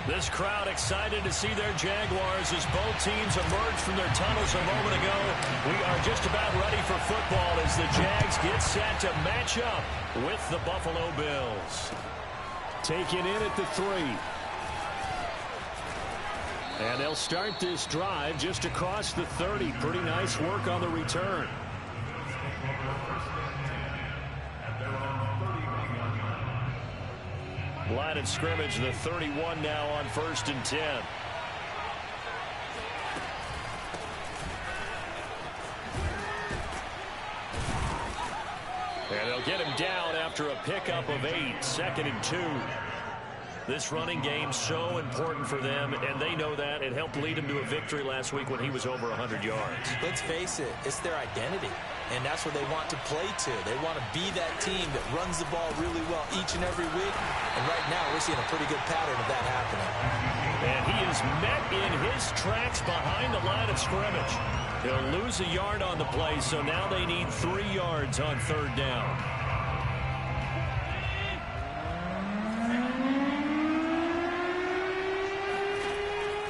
This crowd excited to see their Jaguars as both teams emerge from their tunnels a moment ago. We are just about ready for football as the Jags get set to match up with the Buffalo Bills. Taken in at the 3. And they'll start this drive just across the 30. Pretty nice work on the return. Line of scrimmage, the 31 now on 1st and 10. And they'll get him down after a pickup of 8, 2nd and 2. This running game so important for them, and they know that. It helped lead them to a victory last week when he was over 100 yards. Let's face it, it's their identity, and that's what they want to play to. They want to be that team that runs the ball really well each and every week, and right now we're seeing a pretty good pattern of that happening. And he is met in his tracks behind the line of scrimmage. He'll lose a yard on the play, so now they need 3 yards on 3rd down.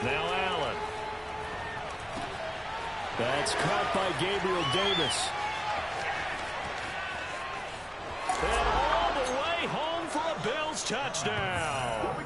Now Allen. That's caught by Gabriel Davis. And all the way home for a Bills touchdown.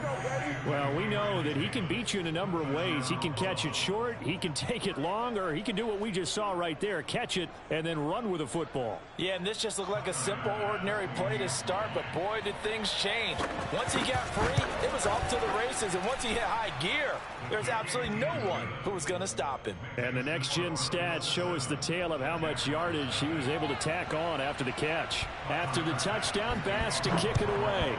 Well, we know that he can beat you in a number of ways. He can catch it short, he can take it long, or he can do what we just saw right there, catch it and then run with the football. Yeah, and this just looked like a simple, ordinary play to start, but boy, did things change. Once he got free, it was off to the races, and once he hit high gear, there's absolutely no one who was going to stop him. And the next-gen stats show us the tale of how much yardage he was able to tack on after the catch. After the touchdown, Bass to kick it away.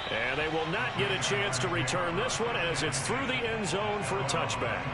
And they will not get a chance to return this one as it's through the end zone for a touchback.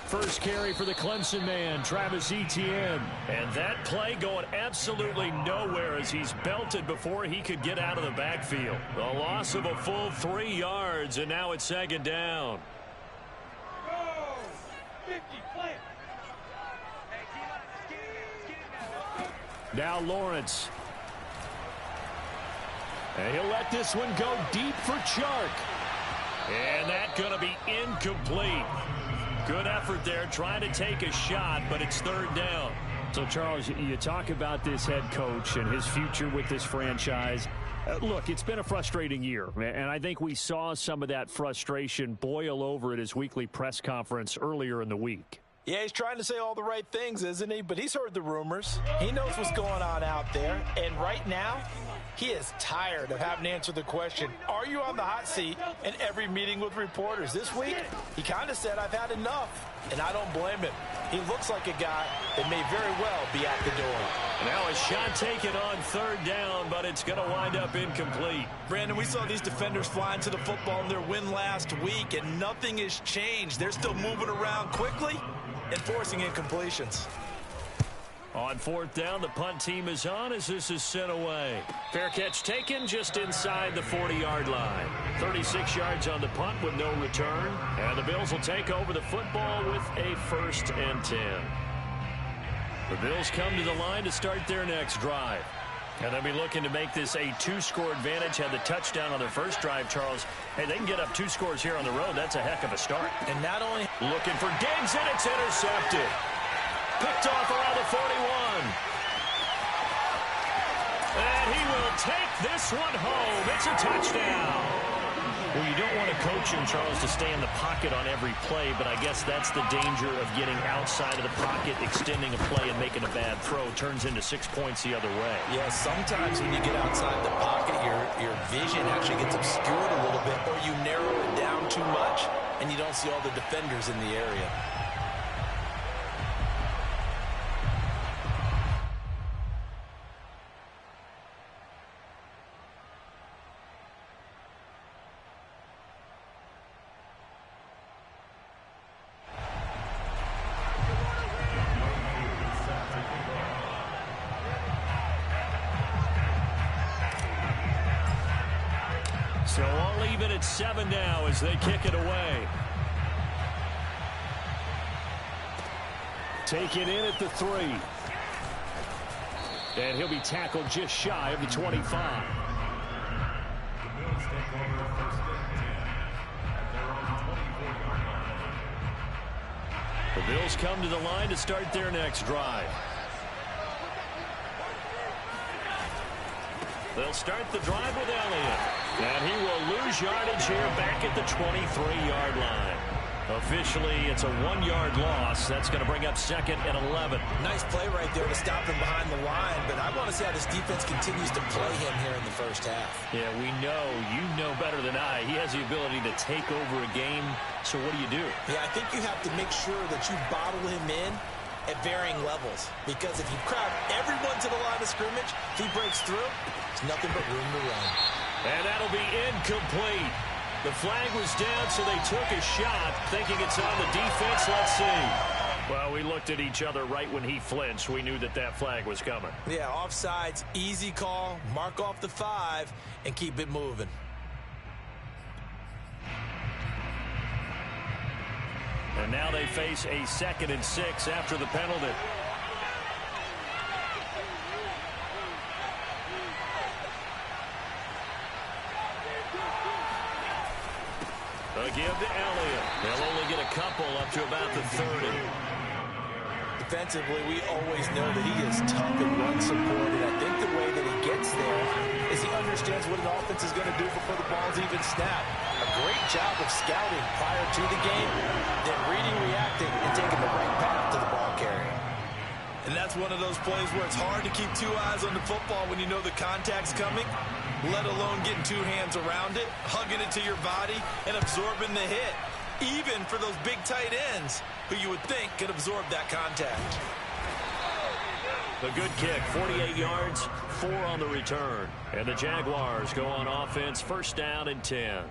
First carry for the Clemson man, Travis Etienne. And that play going absolutely nowhere as he's belted before he could get out of the backfield. The loss of a full 3 yards, and now it's 2nd down. Now Lawrence. And he'll let this one go deep for Chark. And that's going to be incomplete. Good effort there, trying to take a shot, but it's 3rd down. So, Charles, you talk about this head coach and his future with this franchise. Look, it's been a frustrating year, and I think we saw some of that frustration boil over at his weekly press conference earlier in the week. Yeah, he's trying to say all the right things, isn't he? But he's heard the rumors. He knows what's going on out there. And right now, he is tired of having to answer the question, are you on the hot seat, in every meeting with reporters. This week, he kind of said, I've had enough. And I don't blame him. He looks like a guy that may very well be at the door. Now a shot taken on 3rd down, but it's going to wind up incomplete. Brandon, we saw these defenders flying to the football in their win last week, and nothing has changed. They're still moving around quickly and forcing incompletions. On 4th down, the punt team is on as this is sent away. Fair catch taken just inside the 40-yard line. 36 yards on the punt with no return. And the Bills will take over the football with a 1st and 10. The Bills come to the line to start their next drive. And they'll be looking to make this a 2-score advantage. Had the touchdown on their first drive, Charles. Hey, they can get up 2 scores here on the road. That's a heck of a start. And not only looking for Diggs, and it's intercepted. Picked off around the 41. And he will take this one home. It's a touchdown. Well, you don't want to coach him, Charles, to stay in the pocket on every play, but I guess that's the danger of getting outside of the pocket, extending a play and making a bad throw. Turns into 6 points the other way. Yeah, sometimes when you get outside the pocket, your vision actually gets obscured a little bit, or you narrow it down too much, and you don't see all the defenders in the area. So all even at 7 now as they kick it away. Take it in at the 3. And he'll be tackled just shy of the 25. The Bills come to the line to start their next drive. They'll start the drive with Elliott. And he will lose yardage here back at the 23-yard line. Officially, it's a 1-yard loss. That's going to bring up 2nd and 11. Nice play right there to stop him behind the line, but I want to see how this defense continues to play him here in the first half. Yeah, we know. You know better than I. He has the ability to take over a game, so what do? Yeah, I think you have to make sure that you bottle him in at varying levels, because if you crowd everyone to the line of scrimmage, if he breaks through, there's nothing but room to run. And that'll be incomplete. The flag was down, so they took a shot, thinking it's on the defense. Let's see. Well, we looked at each other right when he flinched. We knew that that flag was coming. Yeah, offsides, easy call, mark off the 5, and keep it moving. And now they face a 2nd and 6 after the penalty. A give to Elliott. They'll only get a couple up to about the 30. Defensively, we always know that he is tough and run supported. I think the way that he gets there is he understands what an offense is going to do before the ball's even snapped. A great job of scouting prior to the game, then reading, reacting, and taking the right path to the ball carrier. And that's one of those plays where it's hard to keep 2 eyes on the football when you know the contact's coming, let alone getting 2 hands around it, hugging it to your body, and absorbing the hit. Even for those big tight ends who you would think could absorb that contact. A good kick, 48 yards, 4 on the return. And the Jaguars go on offense, 1st down and 10.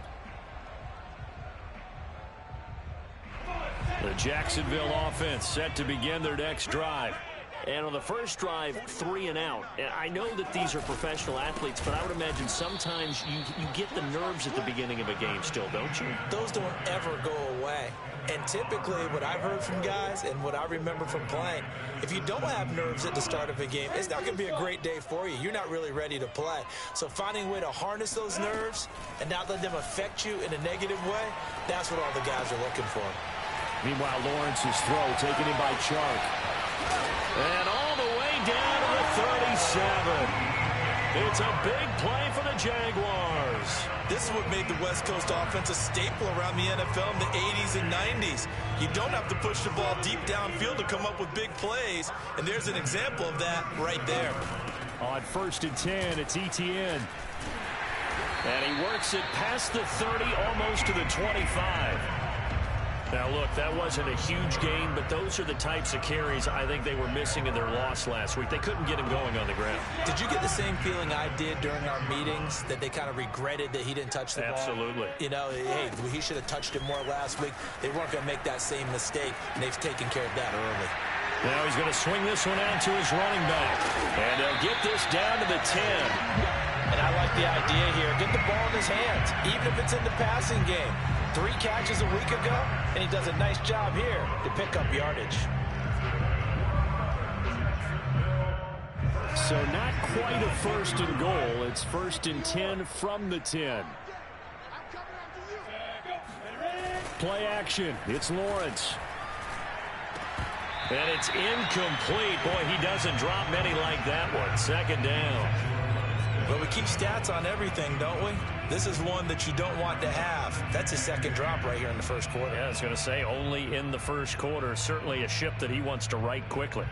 The Jacksonville offense set to begin their next drive. And on the first drive, 3 and out. And I know that these are professional athletes, but I would imagine sometimes you get the nerves at the beginning of a game still, don't you? Those don't ever go away. And typically what I've heard from guys and what I remember from playing, if you don't have nerves at the start of a game, it's not going to be a great day for you. You're not really ready to play. So finding a way to harness those nerves and not let them affect you in a negative way, that's what all the guys are looking for. Meanwhile, Lawrence's throw taken in by Chark. And all the way down to the 37. It's a big play for the Jaguars. This is what made the West Coast offense a staple around the NFL in the 80s and 90s. You don't have to push the ball deep downfield to come up with big plays, and there's an example of that right there. On 1st and 10, it's Etienne. And he works it past the 30, almost to the 25. Now, look, that wasn't a huge gain, but those are the types of carries I think they were missing in their loss last week. They couldn't get him going on the ground. Did you get the same feeling I did during our meetings, that they kind of regretted that he didn't touch the ball? Absolutely. You know, hey, he should have touched it more last week. They weren't going to make that same mistake, and they've taken care of that early. Now he's going to swing this one out to his running back. And they'll get this down to the 10. And I like the idea here. Get the ball in his hands, even if it's in the passing game. 3 catches a week ago, and he does a nice job here to pick up yardage. So not quite a 1st and goal. It's 1st and 10 from the 10. Play action. It's Lawrence. And it's incomplete. Boy, he doesn't drop many like that one. 2nd down. But we keep stats on everything, don't we? This is one that you don't want to have. That's his 2nd drop right here in the 1st quarter. Yeah, I was going to say, only in the 1st quarter. Certainly a ship that he wants to right quickly.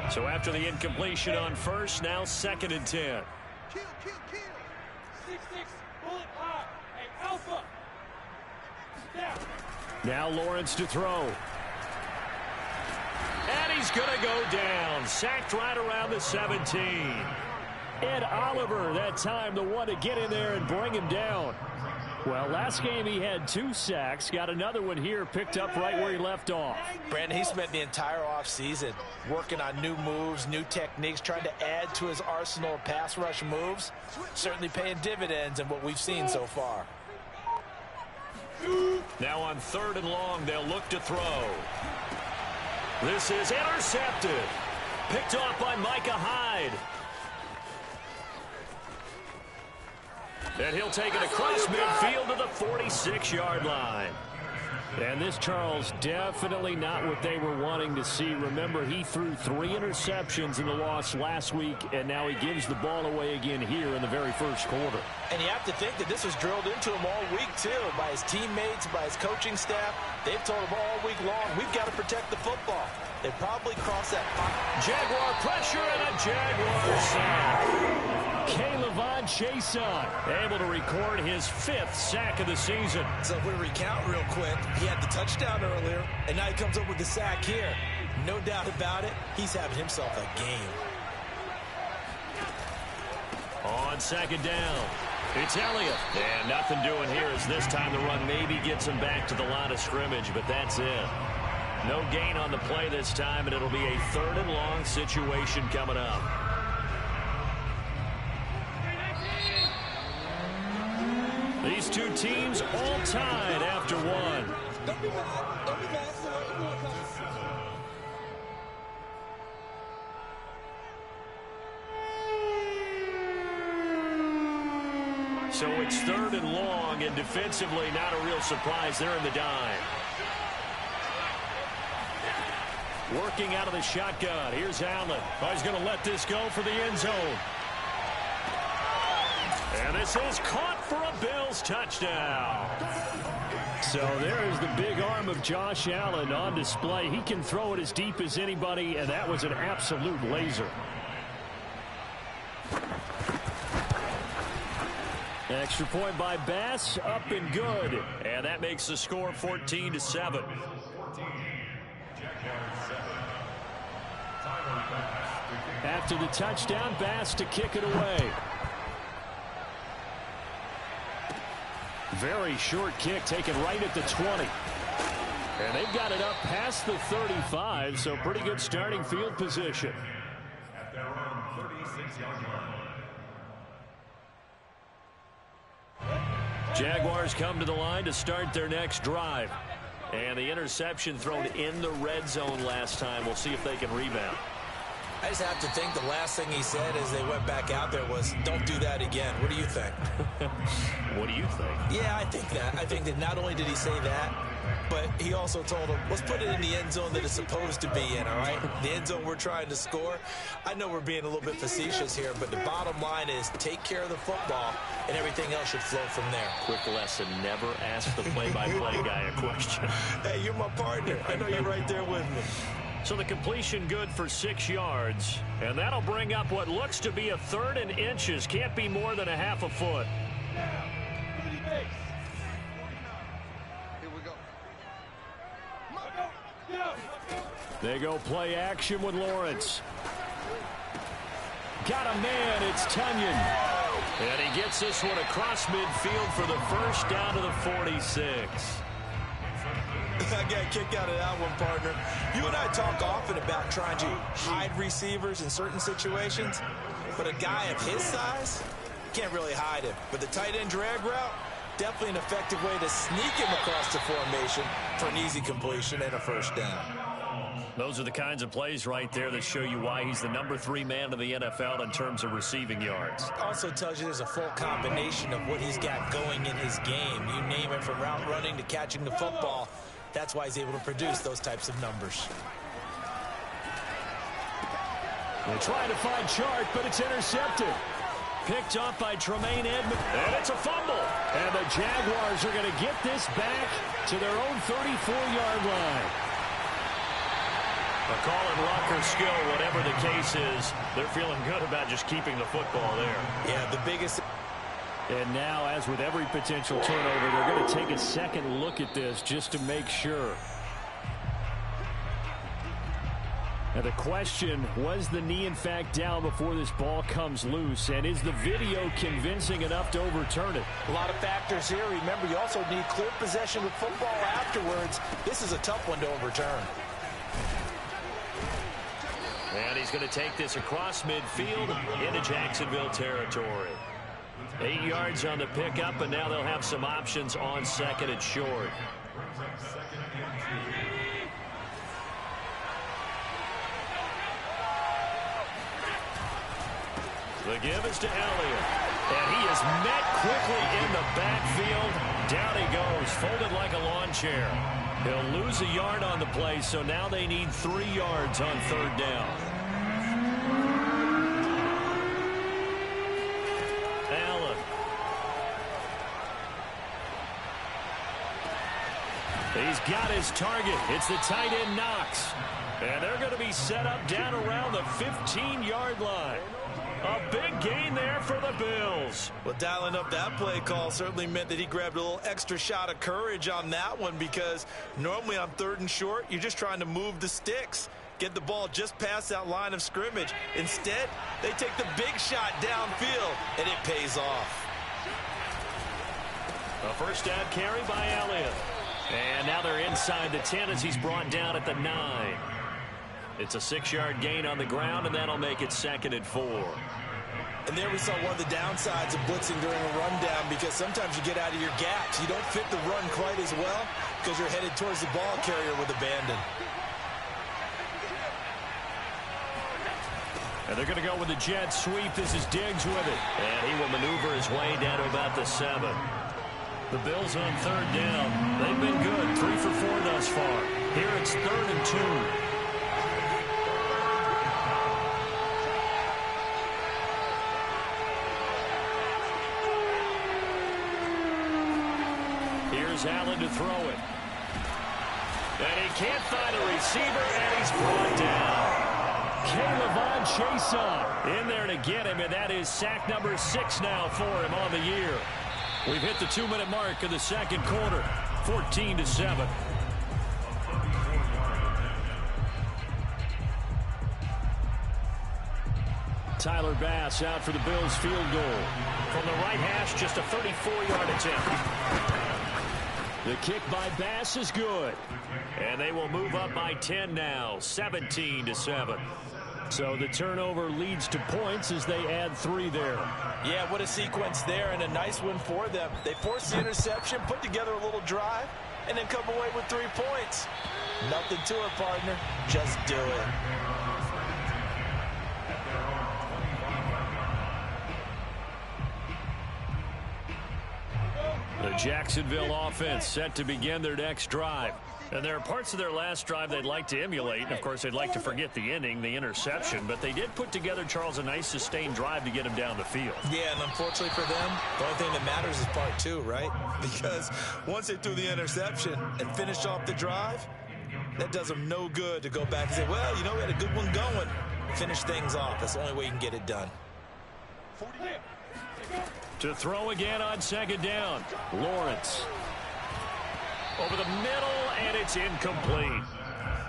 So after the incompletion on 1st, now 2nd and 10. Kill. 6-6, bullet hot, hey, alpha. Down. Now Lawrence to throw. And he's going to go down. Sacked right around the 17. Ed Oliver, that time the one to get in there and bring him down. Well, last game he had 2 sacks. Got another one here, picked up right where he left off. Brandon, he spent the entire offseason working on new moves, new techniques, trying to add to his arsenal of pass rush moves. Certainly paying dividends in what we've seen so far. Now on 3rd and long, they'll look to throw. This is intercepted. Picked off by Micah Hyde. And he'll take it across midfield to the 46-yard line. And this, Charles, definitely not what they were wanting to see. Remember, he threw 3 interceptions in the loss last week, and now he gives the ball away again here in the very first quarter. And you have to think that this was drilled into him all week, too, by his teammates, by his coaching staff. They've told him all week long, we've got to protect the football. They probably crossed that pocket. Jaguar pressure and a Jaguar sack. K'Lavon Chaisson able to record his 5th sack of the season. So if we recount real quick, he had the touchdown earlier, and now he comes up with the sack here. No doubt about it, he's having himself a game. On 2nd down, it's Elliott. And nothing doing here as this time the run maybe gets him back to the line of scrimmage, but that's it. No gain on the play this time, and it'll be a 3rd and long situation coming up. These two teams all tied after one. Don't be mad. Don't be mad. So it's 3rd and long, and defensively not a real surprise. They're in the dime. Working out of the shotgun. Here's Allen. Oh, he's going to let this go for the end zone. And this is caught for a Bills touchdown. So there's the big arm of Josh Allen on display. He can throw it as deep as anybody, and that was an absolute laser. Extra point by Bass, up and good. And that makes the score 14-7. After the touchdown, Bass to kick it away. Very short kick taken right at the 20. And they've got it up past the 35, so pretty good starting field position. At their own 36-yard line. Jaguars come to the line to start their next drive. And the interception thrown in the red zone last time. We'll see if they can rebound. I just have to think the last thing he said as they went back out there was, don't do that again. What do you think? What do you think? Yeah, I think that. I think that not only did he say that, but he also told him, let's put it in the end zone that it's supposed to be in, all right? The end zone we're trying to score. I know we're being a little bit facetious here, but the bottom line is take care of the football, and everything else should flow from there. Quick lesson, never ask the play-by-play guy a question. Hey, you're my partner. I know you're right there with me. So the completion good for 6 yards, and that'll bring up what looks to be a 3rd and inches. Can't be more than a half a foot. They go play action with Lawrence. Got a man, it's Tunyon. And he gets this one across midfield for the first down to the 46. I got a kick out of that one, partner. You and I talk often about trying to hide receivers in certain situations, but a guy of his size can't really hide him. But the tight end drag route, definitely an effective way to sneak him across the formation for an easy completion and a first down. Those are the kinds of plays right there that show you why he's the number 3 man in the NFL in terms of receiving yards. Also tells you there's a full combination of what he's got going in his game. You name it, from route running to catching the football. That's why he's able to produce those types of numbers. They're trying to find Chart, but it's intercepted. Picked off by Tremaine Edmonds. And it's a fumble. And the Jaguars are going to get this back to their own 34-yard line. A call in luck or skill, whatever the case is, they're feeling good about just keeping the football there. Yeah, the biggest... And now, as with every potential turnover, they're going to take a second look at this just to make sure. Now the question, was the knee in fact down before this ball comes loose? And is the video convincing enough to overturn it? A lot of factors here. Remember, you also need clear possession of football afterwards. This is a tough one to overturn. And he's going to take this across midfield into Jacksonville territory. 8 yards on the pickup, and now they'll have some options on second and short. The give is to Elliott. And he is met quickly in the backfield. Down he goes, folded like a lawn chair. He'll lose a yard on the play, so now they need 3 yards on third down. Allen. He's got his target. It's the tight end Knox. And they're going to be set up down around the 15-yard line. A big gain there for the Bills. Well, dialing up that play call certainly meant that he grabbed a little extra shot of courage on that one, because normally on third and short, you're just trying to move the sticks, get the ball just past that line of scrimmage. Instead, they take the big shot downfield, and it pays off. A first down carry by Elliott. And now they're inside the 10 as he's brought down at the 9. It's a 6-yard gain on the ground, and that'll make it 2nd and 4. And there we saw one of the downsides of blitzing during a rundown, because sometimes you get out of your gaps. You don't fit the run quite as well because you're headed towards the ball carrier with abandon. And they're going to go with the jet sweep. This is Diggs with it. And he will maneuver his way down to about the 7. The Bills on third down. They've been good, 3 for 4 thus far. Here it's 3rd and 2. Here's Allen to throw it. And he can't find a receiver, and he's brought down. Caleb Chason in there to get him, and that is sack number 6 now for him on the year. We've hit the 2-minute mark of the second quarter, 14-7. Tyler Bass out for the Bills field goal. From the right hash, just a 34-yard attempt. The kick by Bass is good. And they will move up by 10 now, 17-7. So the turnover leads to points as they add 3 there. Yeah, what a sequence there, and a nice one for them. They forced the interception, put together a little drive, and then come away with 3 points. Nothing to it, partner. Just do it. The Jacksonville offense set to begin their next drive. And there are parts of their last drive they'd like to emulate. And, of course, they'd like to forget the ending, the interception. But they did put together, Charles, a nice sustained drive to get him down the field. Yeah, and unfortunately for them, the only thing that matters is part 2, right? Because once they threw the interception and finished off the drive, that does them no good to go back and say, well, you know, we had a good one going. Finish things off. That's the only way you can get it done. To throw again on second down. Lawrence. Over the middle, and it's incomplete.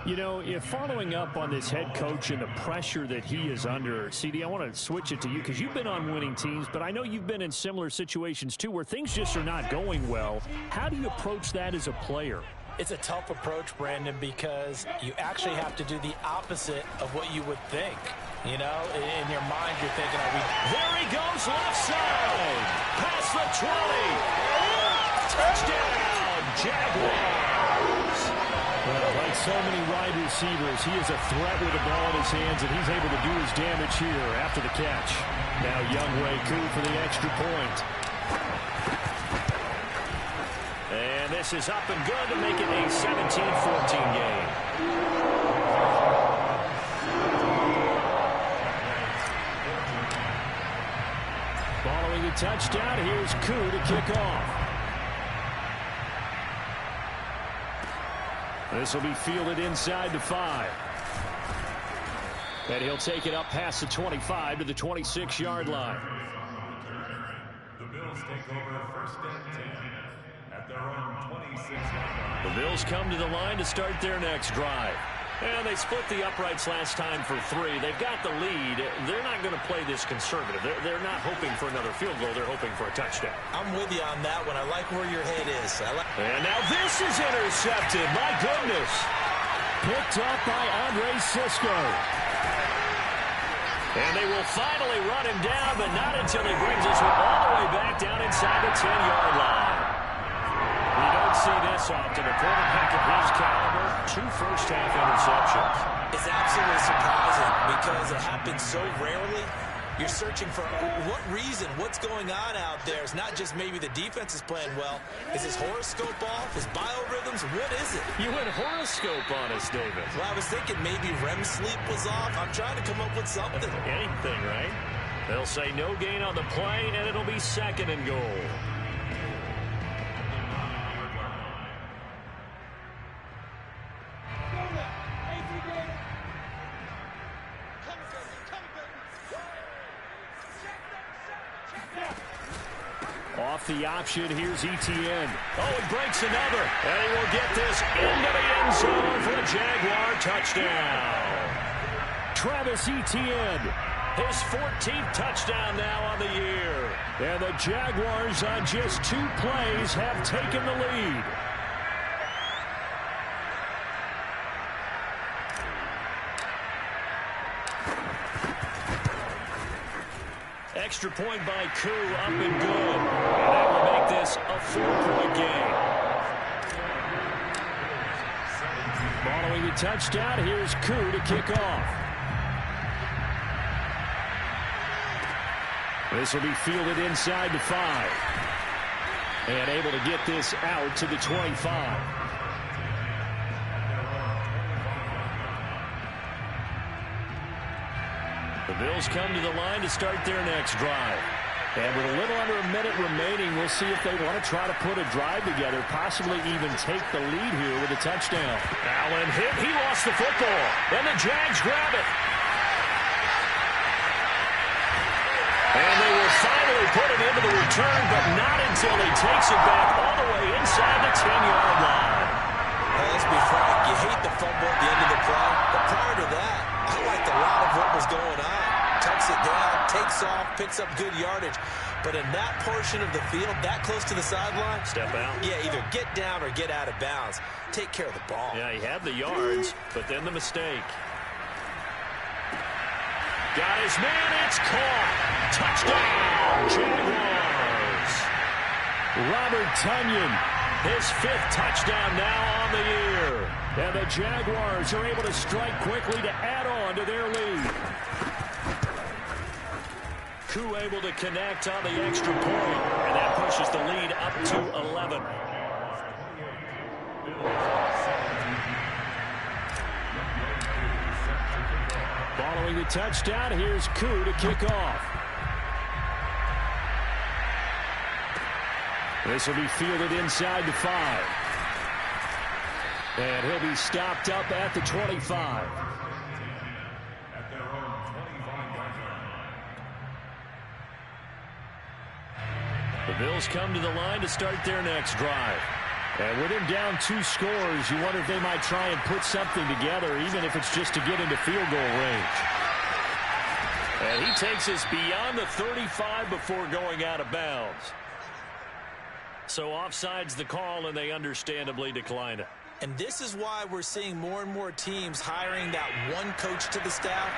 You know, if following up on this head coach and the pressure that he is under, CD, I want to switch it to you because you've been on winning teams, but I know you've been in similar situations too where things just are not going well. How do you approach that as a player? It's a tough approach, Brandon, because you actually have to do the opposite of what you would think. You know, in your mind, you're thinking, there he goes, left side. Past the 20. Touchdown, Jaguars. Well, like so many wide receivers, he is a threat with the ball in his hands, and he's able to do his damage here after the catch. Now Younghoe Koo for the extra point. And this is up and good to make it a 17-14 game. Following the touchdown, here's Koo to kick off. This will be fielded inside the 5. And he'll take it up past the 25 to the 26-yard line. The Bills take over first and 10 at their own 26-yard line. The Bills come to the line to start their next drive. And they split the uprights last time for 3. They've got the lead. They're not going to play this conservative. They're not hoping for another field goal. They're hoping for a touchdown. I'm with you on that one. I like where your head is. And now this is intercepted. My goodness. Picked up by Andre Sisco. And they will finally run him down, but not until he brings us all the way back down inside the 10-yard line. We don't see this often. A quarterback of his caliber, 2 first-half interceptions. It's absolutely surprising because it happens so rarely. You're searching for what reason, what's going on out there. It's not just maybe the defense is playing well. Is his horoscope off? His biorhythms? What is it? You went horoscope on us, David. Well, I was thinking maybe REM sleep was off. I'm trying to come up with something. Anything, right? They'll say no gain on the play, and it'll be 2nd and goal. Off the option, here's Etienne. Oh, he breaks another. And he will get this into the end zone for a Jaguar touchdown. Travis Etienne. His 14th touchdown now on the year. And the Jaguars on just 2 plays have taken the lead. Extra point by Koo, up and good. And that will make this a 4-point game. Following the touchdown, here's Koo to kick off. This will be fielded inside the 5. And able to get this out to the 25. The Bills come to the line to start their next drive. And with a little under a minute remaining, we'll see if they want to try to put a drive together, possibly even take the lead here with a touchdown. Allen hit. He lost the football. And the Jags grab it. And they will finally put it into the return, but not until he takes it back all the way inside the 10-yard line. Well, let's be frank. You hate the fumble at the end of the play, but prior to that, I liked a lot of what was going on. Tucks it down, takes off, picks up good yardage. But in that portion of the field, that close to the sideline, step out. Yeah, either get down or get out of bounds. Take care of the ball. Yeah, he had the yards, but then the mistake. Got his man, it's caught. Touchdown, Jaguars. Robert Tonyan, his 5th touchdown now on the year. And the Jaguars are able to strike quickly to add on to their lead. Koo able to connect on the extra point, and that pushes the lead up to 11. Following the touchdown, here's Koo to kick off. This will be fielded inside the 5. And he'll be stopped up at the 25. The Bills come to the line to start their next drive. And with him down 2 scores, you wonder if they might try and put something together, even if it's just to get into field goal range. And he takes us beyond the 35 before going out of bounds. So offside's the call, and they understandably decline it. And this is why we're seeing more and more teams hiring that one coach to the staff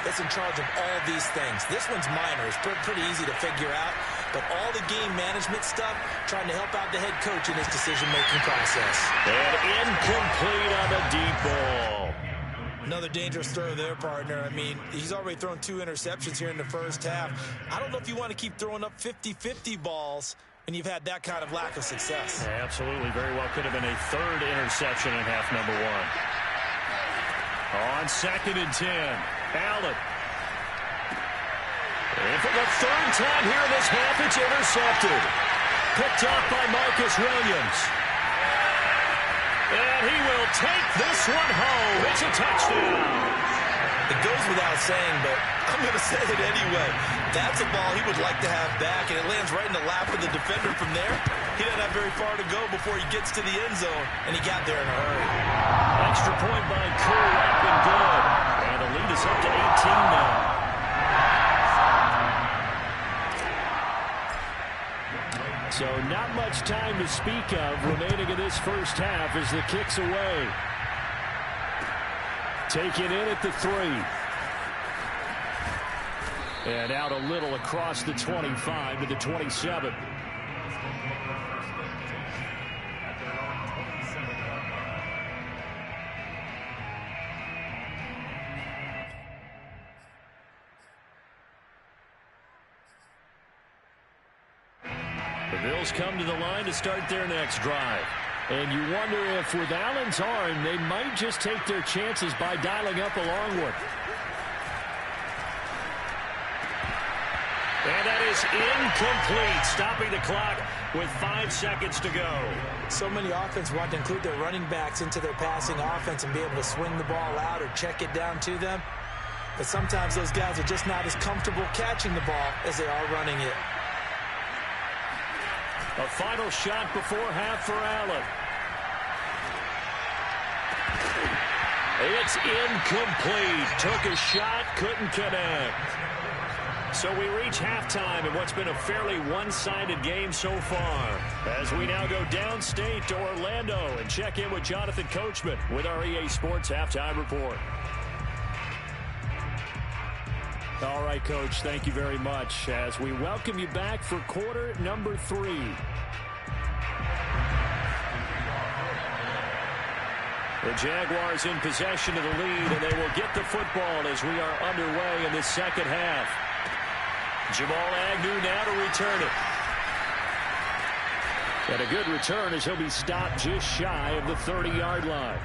that's in charge of all these things. This one's minor. It's pretty easy to figure out. But all the game management stuff, trying to help out the head coach in his decision-making process. And incomplete on the deep ball. Another dangerous throw there, partner. I mean, he's already thrown 2 interceptions here in the first half. I don't know if you want to keep throwing up 50-50 balls when you've had that kind of lack of success. Yeah, absolutely. Very well could have been a 3rd interception in half number 1. On 2nd and 10, Allen. And for the 3rd time here in this half, it's intercepted. Picked off by Marcus Williams. And he will take this one home. It's a touchdown. It goes without saying, but I'm going to say it anyway. That's a ball he would like to have back, and it lands right in the lap of the defender from there. He doesn't have very far to go before he gets to the end zone, and he got there in a hurry. Extra point by Curry, up and good. And the lead is up to 18 now. So not much time to speak of remaining in this first half as the kick's away. Taken in at the 3. And out a little across the 25 to the 27. The Bills come to the line to start their next drive. And you wonder if with Allen's arm, they might just take their chances by dialing up a long one. And that is incomplete, stopping the clock with 5 seconds to go. So many offenses want to include their running backs into their passing offense and be able to swing the ball out or check it down to them. But sometimes those guys are just not as comfortable catching the ball as they are running it. A final shot before half for Allen. It's incomplete. Took a shot, couldn't connect. So we reach halftime in what's been a fairly one-sided game so far. As we now go downstate to Orlando and check in with Jonathan Coachman with our EA Sports Halftime Report. All right, Coach, thank you very much as we welcome you back for quarter number 3. The Jaguars in possession of the lead, and they will get the football as we are underway in the second half. Jamal Agnew now to return it. And a good return as he'll be stopped just shy of the 30-yard line.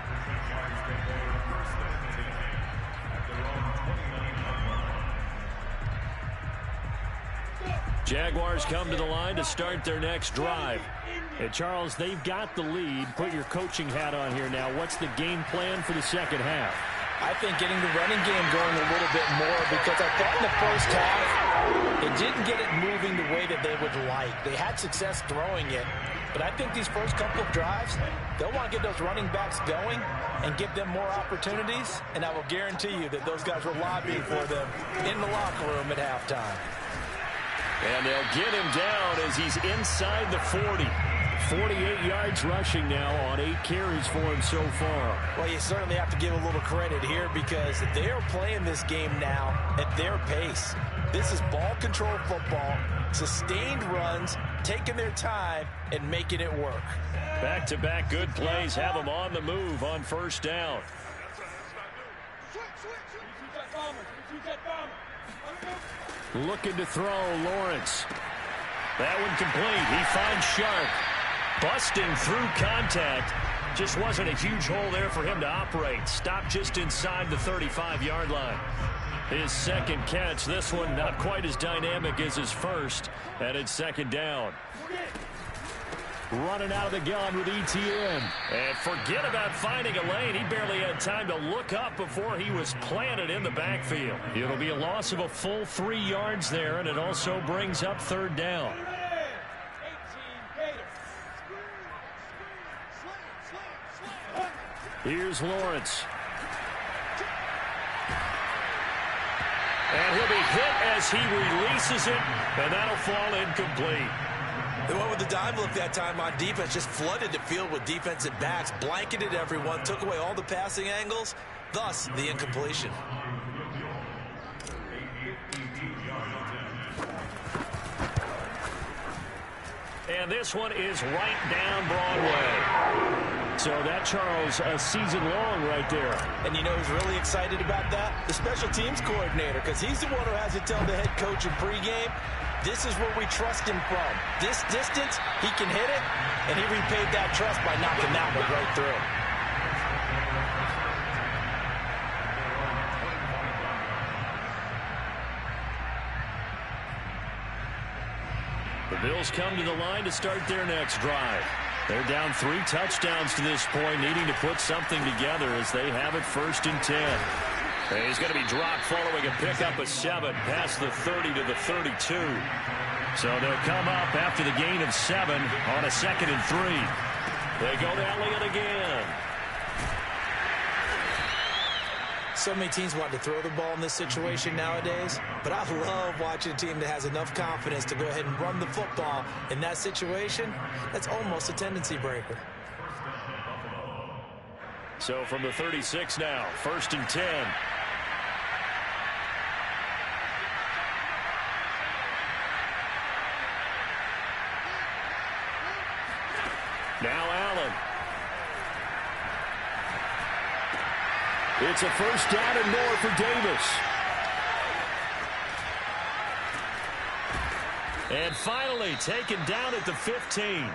Jaguars come to the line to start their next drive. And Charles, they've got the lead. Put your coaching hat on here now. What's the game plan for the second half? I think getting the running game going a little bit more, because I thought in the first half it didn't get it moving the way that they would like. They had success throwing it, but I think these first couple of drives, they'll want to get those running backs going and give them more opportunities, and I will guarantee you that those guys were lobbying for them in the locker room at halftime. And they'll get him down as he's inside the 40. 48 yards rushing now on 8 carries for him so far. Well, you certainly have to give a little credit here because they are playing this game now at their pace. This is ball control football, sustained runs, taking their time, and making it work. Back-to-back good plays have them on the move on first down. Looking to throw, Lawrence. That one complete. He finds Sharp. Busting through contact. Just wasn't a huge hole there for him to operate. Stopped just inside the 35-yard line. His second catch. This one not quite as dynamic as his first. And it's second down. Running out of the gun with ETN. And forget about finding a lane. He barely had time to look up before he was planted in the backfield. It'll be a loss of a full 3 yards there, and it also brings up third down. Here's Lawrence. And he'll be hit as he releases it, and that'll fall incomplete. They went with the dime look that time on defense, just flooded the field with defensive backs, blanketed everyone, took away all the passing angles, thus the incompletion. And this one is right down Broadway. So that, Charles, a season long right there. And you know who's really excited about that? The special teams coordinator, because he's the one who has to tell the head coach in pregame, this is where we trust him from. This distance, he can hit it, and he repaid that trust by knocking that one right through. The Bills come to the line to start their next drive. They're down 3 touchdowns to this point, needing to put something together as they have it 1st and 10. And he's going to be dropped following a pickup of 7 past the 30 to the 32. So they'll come up after the gain of 7 on a 2nd and 3. They go to Elliott again. So many teams want to throw the ball in this situation nowadays, but I love watching a team that has enough confidence to go ahead and run the football in that situation. That's almost a tendency breaker. So from the 36 now, 1st and 10. Now Allen. It's a 1st down and more for Davis. And finally taken down at the 15.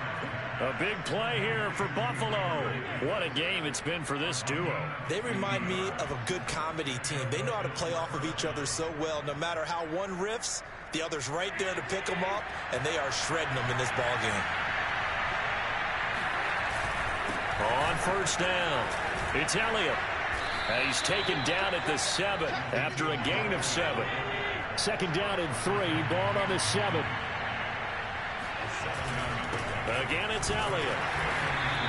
A big play here for Buffalo. What a game it's been for this duo. They remind me of a good comedy team. They know how to play off of each other so well. No matter how one riffs, the other's right there to pick them up, and they are shredding them in this ball game. On 1st down, it's Elliott. And he's taken down at the 7 after a gain of 7. 2nd down and 3, ball on the 7. Again, it's Elliott.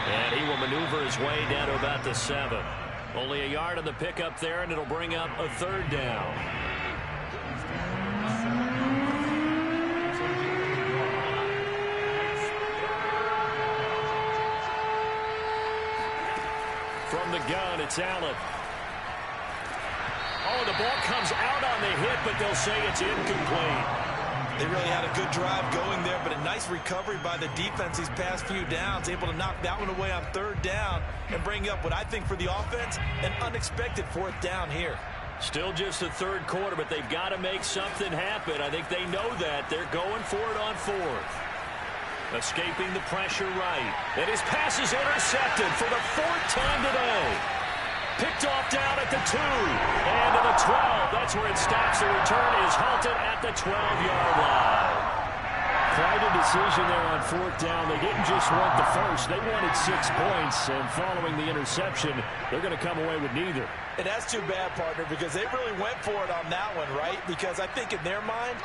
And he will maneuver his way down to about the 7. Only a yard on the pickup there, and it'll bring up a 3rd down. From the gun, it's Allen. Oh, the ball comes out on the hit, but they'll say it's incomplete. They really had a good drive going there, but a nice recovery by the defense these past few downs, able to knock that one away on 3rd down and bring up what I think for the offense, an unexpected 4th down here. Still just the 3rd quarter, but they've got to make something happen. I think they know that. They're going for it on 4th. Escaping the pressure right. And his pass is intercepted for the 4th time today. Picked off down at the 2. And to the 12. That's where it stops. The return is halted at the 12-yard line. Quite a decision there on 4th down. They didn't just want the first. They wanted 6 points. And following the interception, they're going to come away with neither. And that's too bad, partner, because they really went for it on that one, right? Because I think in their mind,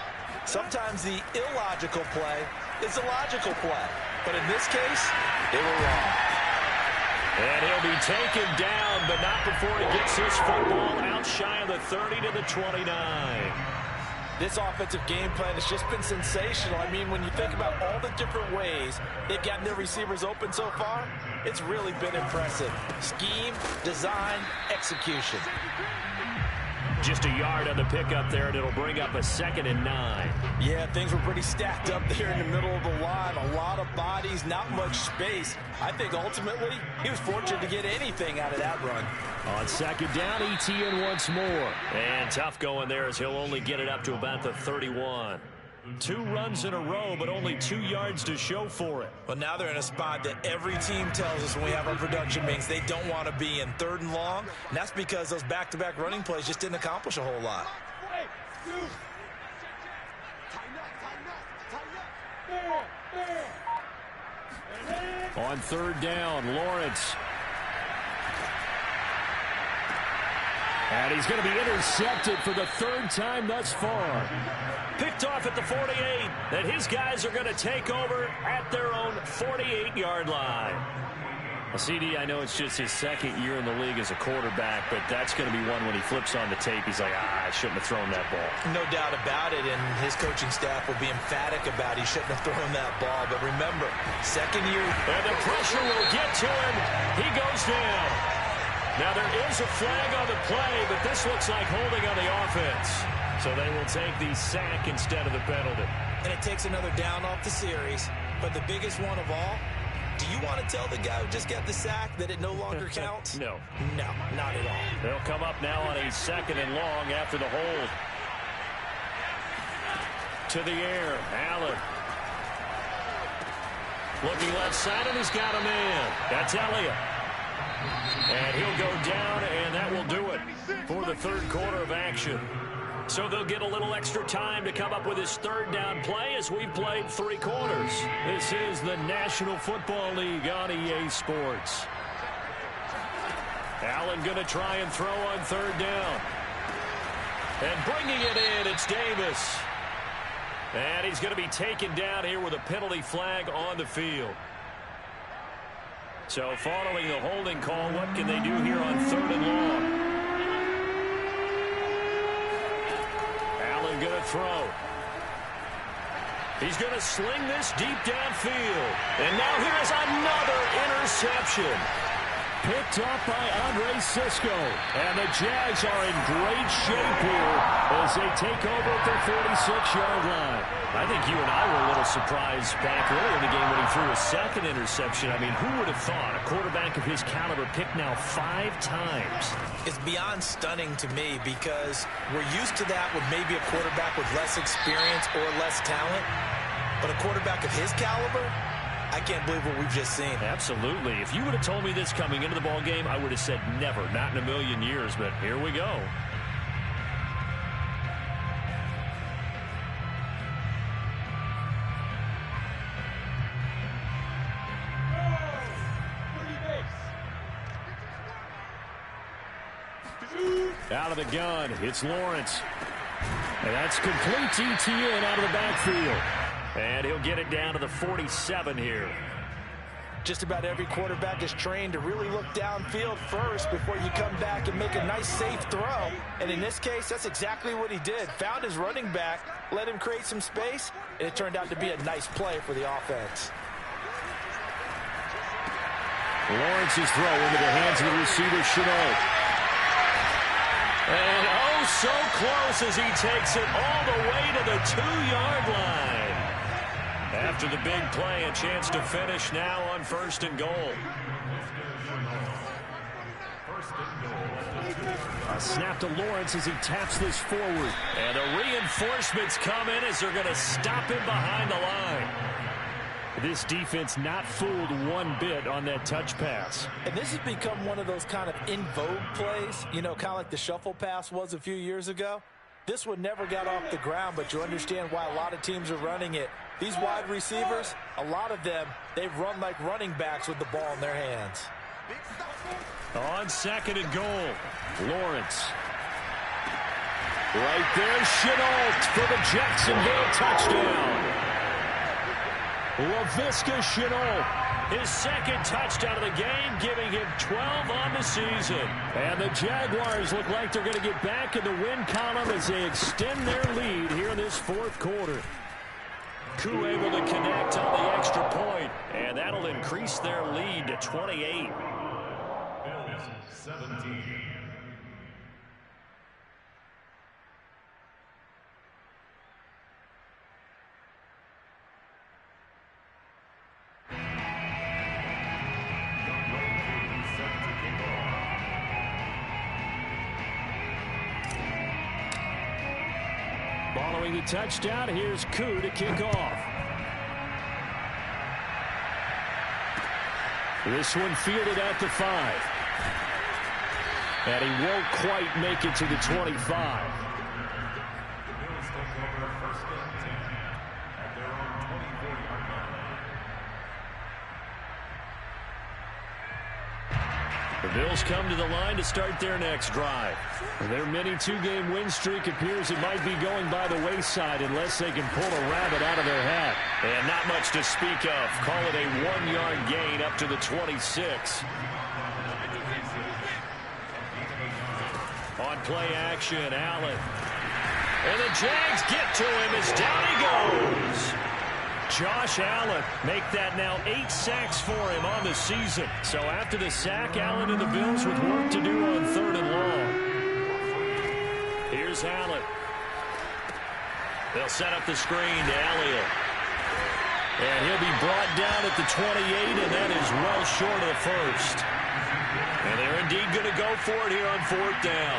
sometimes the illogical play is a logical play. But in this case, they were wrong. And he'll be taken down, but not before he gets this football out shy of the 30 to the 29. This offensive game plan has just been sensational. I mean, when you think about all the different ways they've gotten their receivers open so far, it's really been impressive. Scheme, design, execution. Just a yard on the pickup there, and it'll bring up a 2nd and 9. Yeah, things were pretty stacked up there in the middle of the line. A lot of bodies, not much space. I think ultimately he was fortunate to get anything out of that run. On 2nd down, ETN once more. And tough going there as he'll only get it up to about the 31. 2 runs in a row, but only 2 yards to show for it. Well, now they're in a spot that every team tells us when we have our production meetings they don't want to be in, 3rd and long. And that's because those back-to-back running plays just didn't accomplish a whole lot. On 3rd down, Lawrence. And he's going to be intercepted for the 3rd time thus far. Picked off at the 48, that his guys are going to take over at their own 48-yard line. Well, CD, I know it's just his 2nd year in the league as a quarterback, but that's going to be one when he flips on the tape. He's like, I shouldn't have thrown that ball. No doubt about it, and his coaching staff will be emphatic about he shouldn't have thrown that ball. But remember, 2nd year. And the pressure will get to him. He goes down. Now, there is a flag on the play, but this looks like holding on the offense. So they will take the sack instead of the penalty. And it takes another down off the series. But the biggest one of all, do you want to tell the guy who just got the sack that it no longer counts? No. No, not at all. They'll come up now on a 2nd and long after the hold. To the air, Allen. Looking left side, and he's got a man. That's Elliott. And he'll go down, and that will do it for the 3rd quarter of action. So they'll get a little extra time to come up with his 3rd down play as we've played 3 quarters. This is the National Football League on EA Sports. Allen going to try and throw on 3rd down. And bringing it in, it's Davis. And he's going to be taken down here with a penalty flag on the field. So following the holding call, what can they do here on 3rd and long? Allen going to throw. He's going to sling this deep downfield. And now here's another interception. Picked up by Andre Sisco. And the Jags are in great shape here as they take over at their 46-yard line. I think you and I were a little surprised back earlier in the game when he threw a 2nd interception. I mean, who would have thought a quarterback of his caliber picked now 5 times? It's beyond stunning to me because we're used to that with maybe a quarterback with less experience or less talent. But a quarterback of his caliber, I can't believe what we've just seen. Absolutely. If you would have told me this coming into the ball game, I would have said never, not in a million years. But here we go. Out of the gun, it's Lawrence. And that's complete ETN out of the backfield. And he'll get it down to the 47 here. Just about every quarterback is trained to really look downfield first before you come back and make a nice, safe throw. And in this case, that's exactly what he did. Found his running back, let him create some space, and it turned out to be a nice play for the offense. Lawrence's throw into the hands of the receiver, Chenault. And oh, so close as he takes it all the way to the 2-yard line. After the big play, a chance to finish now on 1st and goal. A snap to Lawrence as he taps this forward. And the reinforcements come in as they're going to stop him behind the line. This defense not fooled one bit on that touch pass. And this has become one of those kind of in vogue plays, you know, kind of like the shuffle pass was a few years ago. This one never got off the ground, but you understand why a lot of teams are running it. These wide receivers, a lot of them, they've run like running backs with the ball in their hands. On 2nd and goal, Lawrence. Right there, Chenault for the Jacksonville touchdown. LaVisca Chenault. His 2nd touchdown of the game, giving him 12 on the season. And the Jaguars look like they're going to get back in the win column as they extend their lead here in this 4th quarter. Koo able to connect on the extra point, and that'll increase their lead to 28. Bills 17. Following the touchdown, here's Koo to kick off. This one fielded at the 5. And he won't quite make it to the 25. The Bills come to the line to start their next drive. Their mini 2-game win streak appears it might be going by the wayside unless they can pull a rabbit out of their hat. And not much to speak of. Call it a 1-yard gain up to the 26. On play action, Allen. And the Jags get to him as down he goes. Josh Allen make that now 8 sacks for him on the season. So after the sack, Allen and the Bills with work to do on 3rd and long. Here's Allen. They'll set up the screen to Elliott. And he'll be brought down at the 28, and that is well short of the 1st. And they're indeed going to go for it here on 4th down.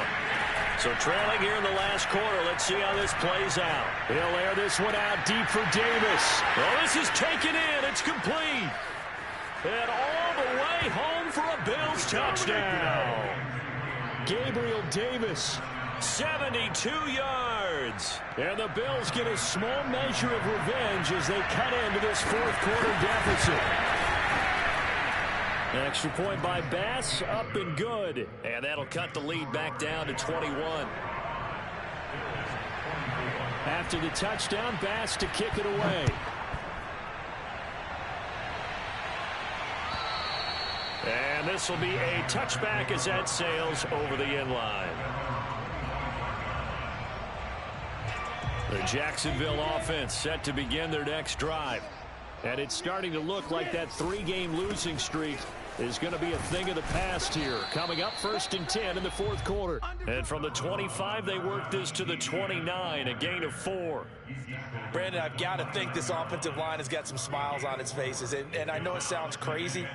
So trailing here in the last quarter. Let's see how this plays out. He'll air this one out deep for Davis. Well, this is taken in. It's complete. And all the way home for a Bills touchdown. Gabriel Davis. 72 yards. And the Bills get a small measure of revenge as they cut into this 4th quarter deficit. An extra point by Bass, up and good. And that'll cut the lead back down to 21. After the touchdown, Bass to kick it away. And this will be a touchback as that sails over the end line. The Jacksonville offense set to begin their next drive. And it's starting to look like that 3-game losing streak is going to be a thing of the past here. Coming up 1st and 10 in the 4th quarter. And from the 25, they work this to the 29, a gain of 4. Brandon, I've got to think this offensive line has got some smiles on its faces. And I know it sounds crazy,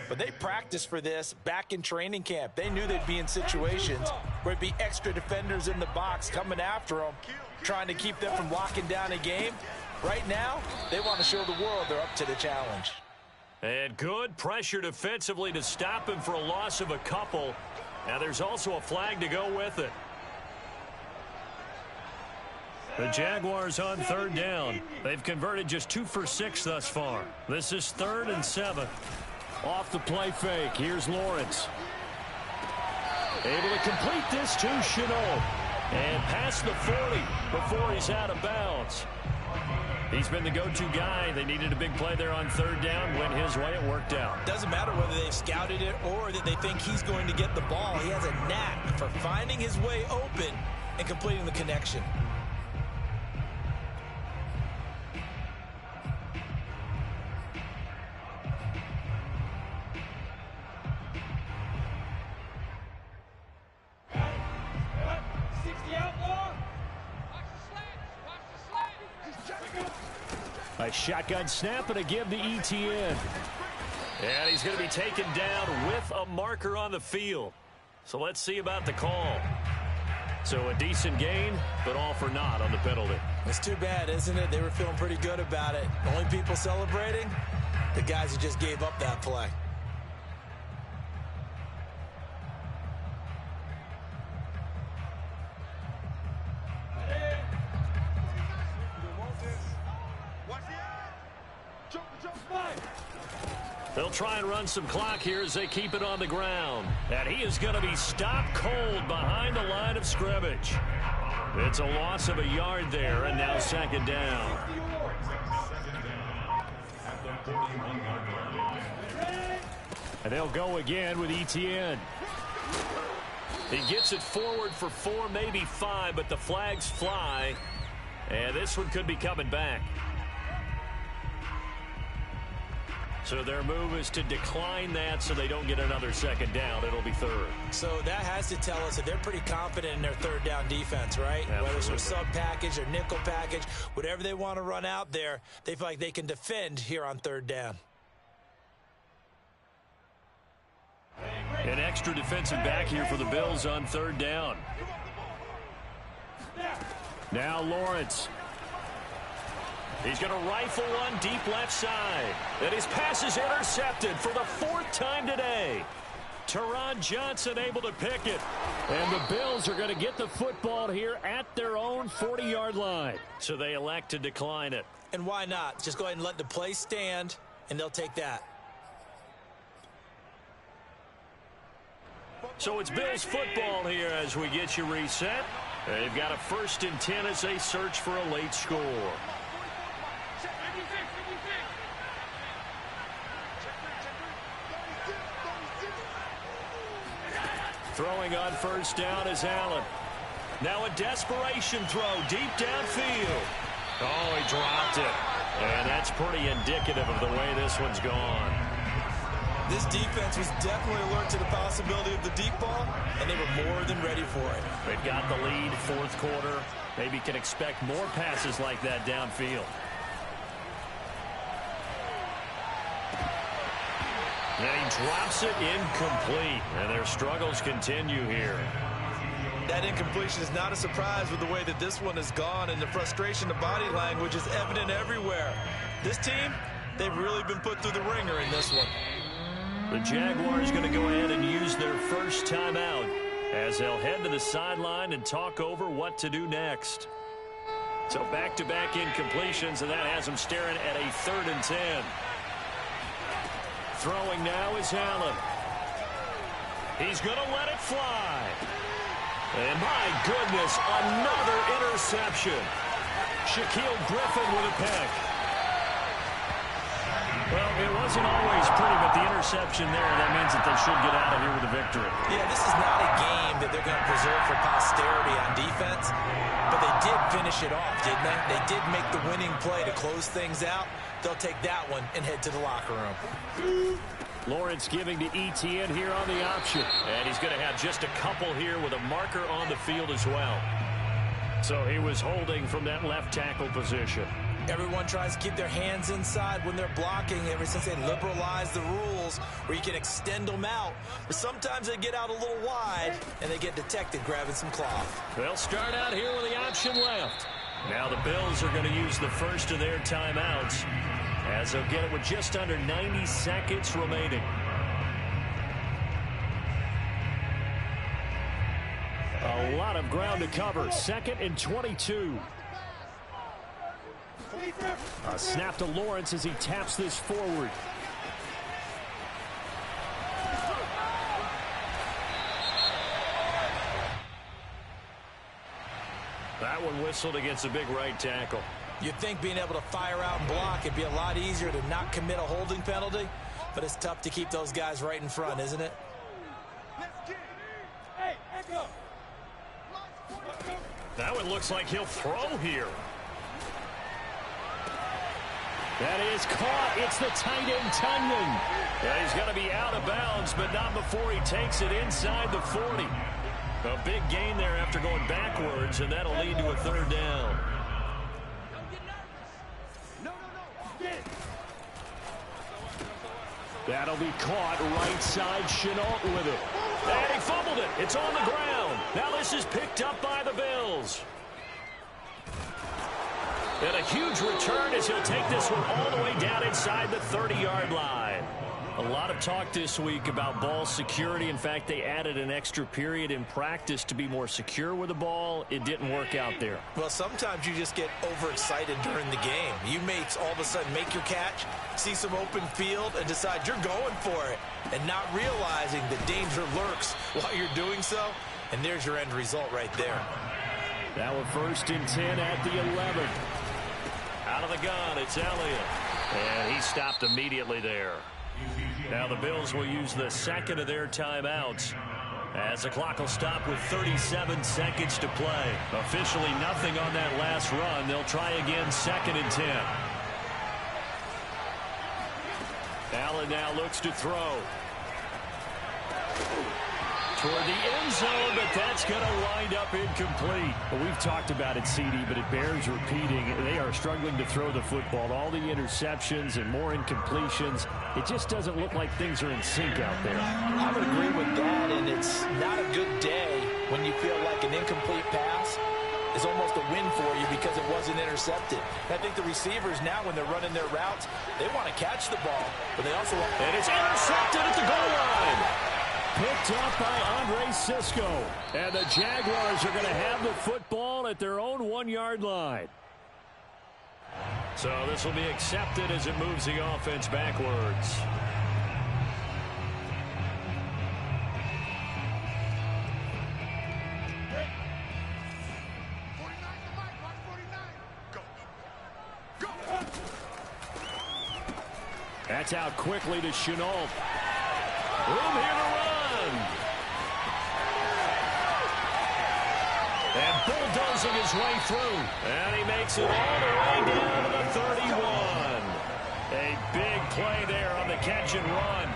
but they practiced for this back in training camp. They knew they'd be in situations where it'd be extra defenders in the box coming after them, trying to keep them from locking down a game. Right now, they want to show the world they're up to the challenge. And good pressure defensively to stop him for a loss of a couple. Now there's also a flag to go with it. The Jaguars on 3rd down. They've converted just 2 for 6 thus far. This is 3rd and 7. Off the play fake. Here's Lawrence. Able to complete this to Chenault. And past the 40 before he's out of bounds. He's been the go-to guy. They needed a big play there on 3rd down. Went his way. It worked out. Doesn't matter whether they've scouted it or that they think he's going to get the ball. He has a knack for finding his way open and completing the connection. A shotgun snap and a give to ETN. And he's going to be taken down with a marker on the field. So let's see about the call. So a decent gain, but all for naught on the penalty. It's too bad, isn't it? They were feeling pretty good about it. Only people celebrating, the guys who just gave up that play. They'll try and run some clock here as they keep it on the ground. And he is going to be stopped cold behind the line of scrimmage. It's a loss of a yard there, and now 2nd down. And they'll go again with ETN. He gets it forward for 4, maybe 5, but the flags fly. And this one could be coming back. So their move is to decline that so they don't get another 2nd down. It'll be 3rd. So that has to tell us that they're pretty confident in their 3rd down defense, right? Absolutely. Whether it's a sub package or nickel package, whatever they want to run out there, they feel like they can defend here on 3rd down. An extra defensive back here for the Bills on 3rd down. Now Lawrence. He's going to rifle one deep left side. And his pass is intercepted for the 4th time today. Teron Johnson able to pick it. And the Bills are going to get the football here at their own 40-yard line. So they elect to decline it. And why not? Just go ahead and let the play stand, and they'll take that. So it's Bills football here as we get you reset. They've got a 1st and 10 as they search for a late score. Throwing on 1st down is Allen. Now a desperation throw deep downfield. Oh, he dropped it. And that's pretty indicative of the way this one's gone. This defense was definitely alert to the possibility of the deep ball, and they were more than ready for it. They've got the lead, 4th quarter. Maybe can expect more passes like that downfield. And he drops it incomplete. And their struggles continue here. That incompletion is not a surprise with the way that this one has gone, and the frustration of body language is evident everywhere. This team, they've really been put through the ringer in this one. The Jaguars going to go ahead and use their first timeout as they'll head to the sideline and talk over what to do next. So back-to-back incompletions, and that has them staring at a 3rd and 10. Throwing now is Allen. He's going to let it fly. And my goodness, another interception. Shaquille Griffin with a pick. Well, it wasn't always pretty, but the interception there, that means that they should get out of here with a victory. Yeah, this is not a game that they're going to preserve for posterity on defense, but they did finish it off, didn't they? They did make the winning play to close things out. They'll take that one and head to the locker room. Lawrence giving to ETN here on the option. And he's going to have just a couple here with a marker on the field as well. So he was holding from that left tackle position. Everyone tries to keep their hands inside when they're blocking ever since they liberalized the rules where you can extend them out. But sometimes they get out a little wide and they get detected grabbing some cloth. They'll start out here with the option left. Now the Bills are going to use the first of their timeouts as they'll get it with just under 90 seconds remaining. A lot of ground to cover. 2nd and 22. A snap to Lawrence as he taps this forward. That one whistled against a big right tackle. You'd think being able to fire out and block it'd be a lot easier to not commit a holding penalty, but it's tough to keep those guys right in front, isn't it? Hey, echo. That one looks like he'll throw here. That is caught. It's the tight end, Tunyon. Yeah, he's going to be out of bounds, but not before he takes it inside the 40. A big gain there after going backwards, and that'll lead to a 3rd down. That'll be caught right side. Chenault with it. And he fumbled it. It's on the ground. Now this is picked up by the Bills. And a huge return as he'll take this one all the way down inside the 30-yard line. A lot of talk this week about ball security. In fact, they added an extra period in practice to be more secure with the ball. It didn't work out there. Well, sometimes you just get overexcited during the game. You may all of a sudden make your catch, see some open field, and decide you're going for it, and not realizing the danger lurks while you're doing so. And there's your end result right there. Now a 1st and 10 at the 11. Out of the gun, it's Elliott. And he stopped immediately there. Now the Bills will use the 2nd of their timeouts as the clock will stop with 37 seconds to play. Officially nothing on that last run. They'll try again 2nd and 10. Allen now looks to throw. Toward the end zone, but that's going to wind up incomplete. Well, we've talked about it, CD, but it bears repeating. They are struggling to throw the football. All the interceptions and more incompletions. It just doesn't look like things are in sync out there. I would agree with that, and it's not a good day when you feel like an incomplete pass is almost a win for you because it wasn't intercepted. I think the receivers now, when they're running their routes, they want to catch the ball, but they also want... And it's intercepted at the goal line. Picked up by Andre Cisco. And the Jaguars are going to have the football at their own 1-yard line. So this will be accepted as it moves the offense backwards. That's out quickly to Chenault. Room here to run. And bulldozing his way through. And he makes it all the way down to the 31. A big play there on the catch and run.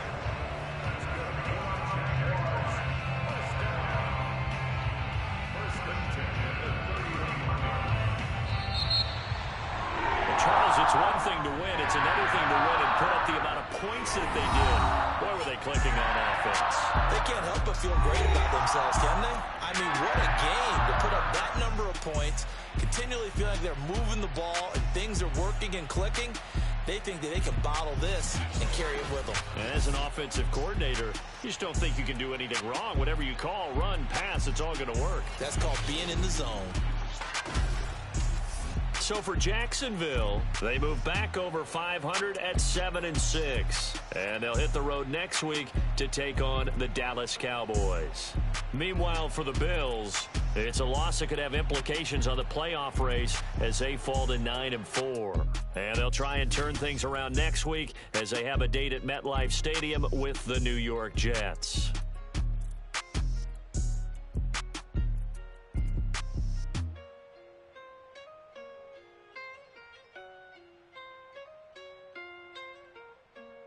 Charles, it's one thing to win. It's another thing to win and put up the amount of points that they did. Boy, were they clicking on offense. They can't help but feel great about themselves, can they? I mean, what a game to put up that number of points, continually feel like they're moving the ball and things are working and clicking. They think that they can bottle this and carry it with them. And as an offensive coordinator, you just don't think you can do anything wrong. Whatever you call, run, pass, it's all going to work. That's called being in the zone. So for Jacksonville, they move back over 500 at 7-6. And they'll hit the road next week to take on the Dallas Cowboys. Meanwhile, for the Bills, It's a loss that could have implications on the playoff race as they fall to 9-4. And they'll try and turn things around next week as they have a date at MetLife Stadium with the New York Jets.